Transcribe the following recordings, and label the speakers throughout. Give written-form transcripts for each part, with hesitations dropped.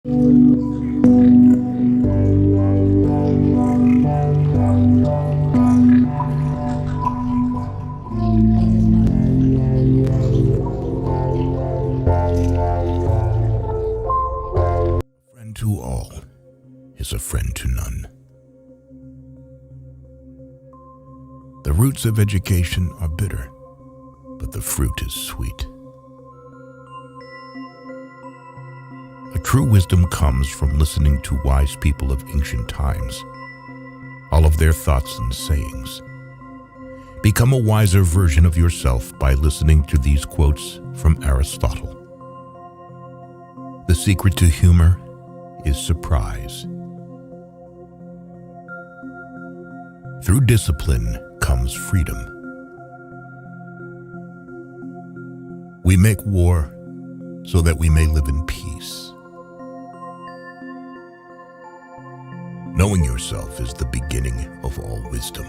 Speaker 1: Friend to all is a friend to none. The roots of education are bitter, but the fruit is sweet. A true wisdom comes from listening to wise people of ancient times, all of their thoughts and sayings. Become a wiser version of yourself by listening to these quotes from Aristotle. The secret to humor is surprise. Through discipline comes freedom. We make war so that we may live in peace. Knowing yourself is the beginning of all wisdom.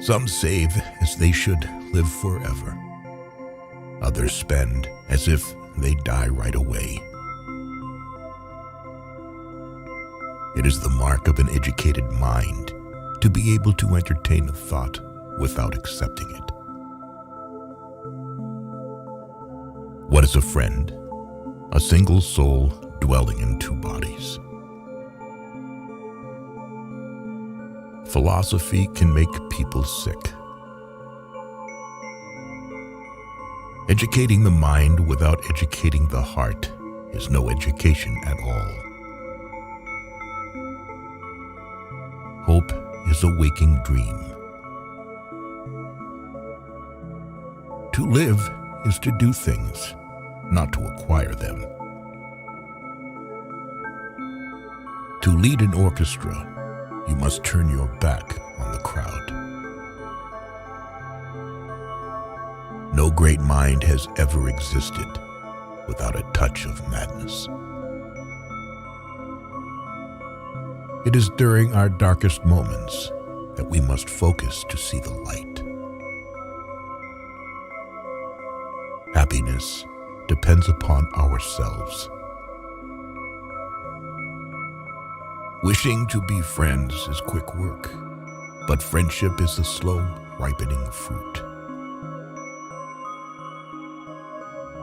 Speaker 1: Some save as they should live forever. Others spend as if they die right away. It is the mark of an educated mind to be able to entertain a thought without accepting it. What is a friend? A single soul dwelling in two bodies. Philosophy can make people sick. Educating the mind without educating the heart is no education at all. Hope is a waking dream. To live is to do things, not to acquire them. To lead an orchestra, you must turn your back on the crowd. No great mind has ever existed without a touch of madness. It is during our darkest moments that we must focus to see the light. Happiness depends upon ourselves. Wishing to be friends is quick work, but friendship is a slow, ripening fruit.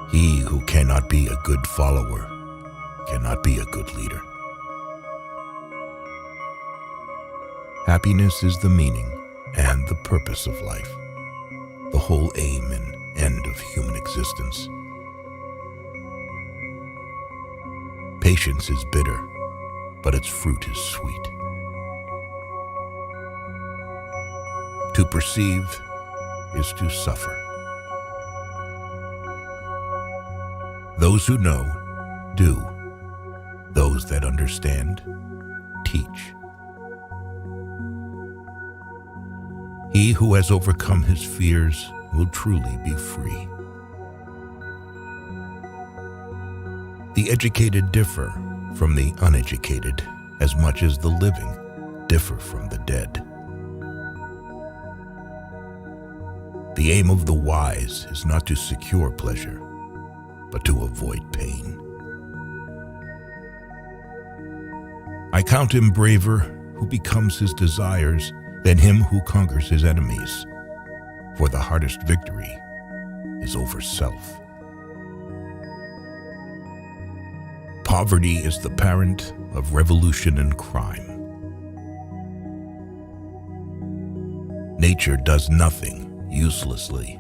Speaker 1: He who cannot be a good follower cannot be a good leader. Happiness is the meaning and the purpose of life, the whole aim and end of human existence. Patience is bitter, but its fruit is sweet. To perceive is to suffer. Those who know, do. Those that understand, teach. He who has overcome his fears will truly be free. The educated differ from the uneducated as much as the living differ from the dead. The aim of the wise is not to secure pleasure, but to avoid pain. I count him braver who becomes his desires than him who conquers his enemies, for the hardest victory is over self. Poverty is the parent of revolution and crime. Nature does nothing uselessly.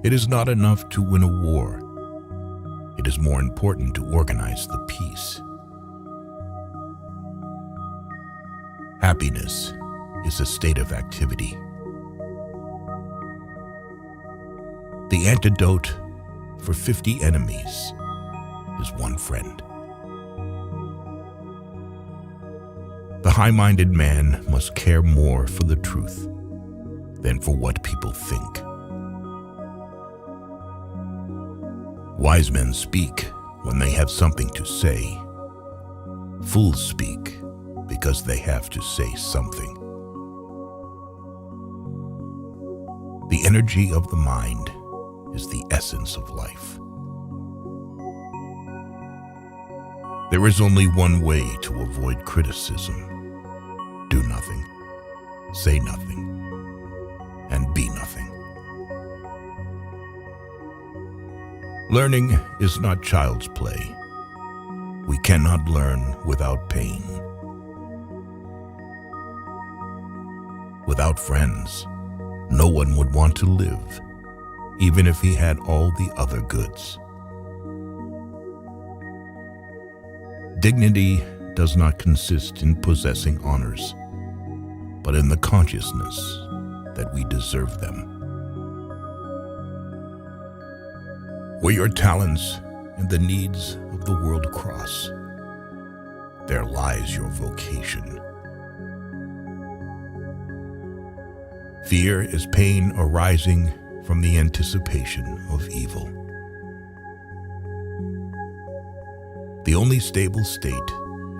Speaker 1: It is not enough to win a war. It is more important to organize the peace. Happiness is a state of activity. The antidote for 50 enemies is one friend. The high-minded man must care more for the truth than for what people think. Wise men speak when they have something to say. Fools speak because they have to say something. The energy of the mind is the essence of life. There is only one way to avoid criticism. Do nothing, say nothing, and be nothing. Learning is not child's play. We cannot learn without pain. Without friends, no one would want to live, even if he had all the other goods. Dignity does not consist in possessing honors, but in the consciousness that we deserve them. Where your talents and the needs of the world cross, there lies your vocation. Fear is pain arising from the anticipation of evil. The only stable state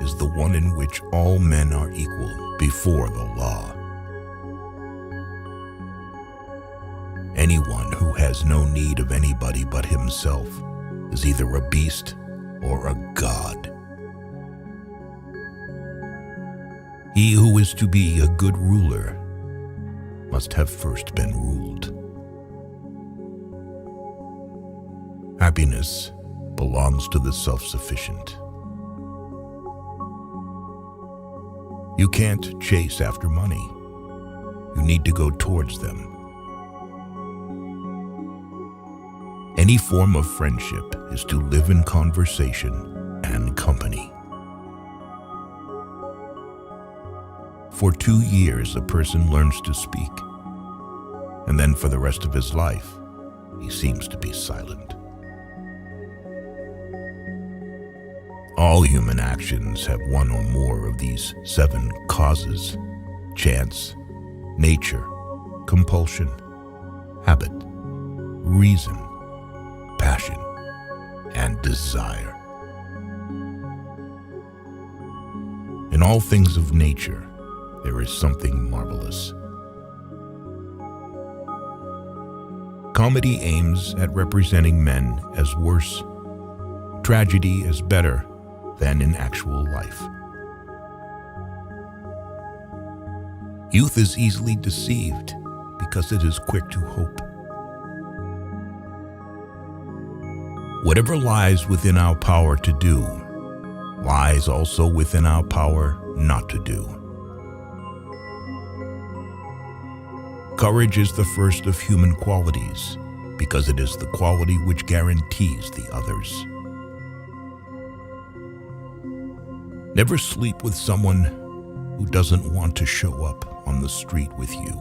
Speaker 1: is the one in which all men are equal before the law. Anyone who has no need of anybody but himself is either a beast or a god. He who is to be a good ruler must have first been ruled. Happiness belongs to the self-sufficient. You can't chase after money. You need to go towards them. Any form of friendship is to live in conversation and company. For 2 years, a person learns to speak, and then for the rest of his life, he seems to be silent. All human actions have one or more of these 7 causes: chance, nature, compulsion, habit, reason, passion, and desire. In all things of nature, there is something marvelous. Comedy aims at representing men as worse, tragedy as better than in actual life. Youth is easily deceived because it is quick to hope. Whatever lies within our power to do, lies also within our power not to do. Courage is the first of human qualities because it is the quality which guarantees the others. Never sleep with someone who doesn't want to show up on the street with you.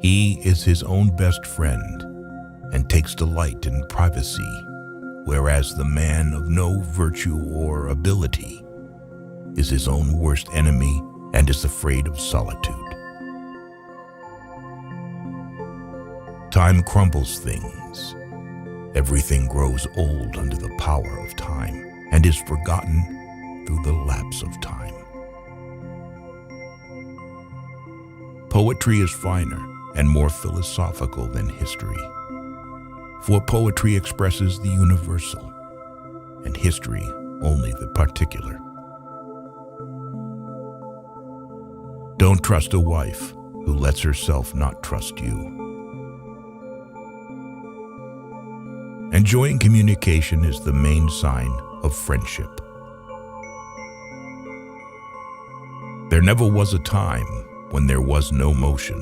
Speaker 1: He is his own best friend and takes delight in privacy, whereas the man of no virtue or ability is his own worst enemy and is afraid of solitude. Time crumbles things. Everything grows old under the power of time and is forgotten through the lapse of time. Poetry is finer and more philosophical than history, for poetry expresses the universal and history only the particular. Don't trust a wife who lets herself not trust you. Enjoying communication is the main sign of friendship. There never was a time when there was no motion.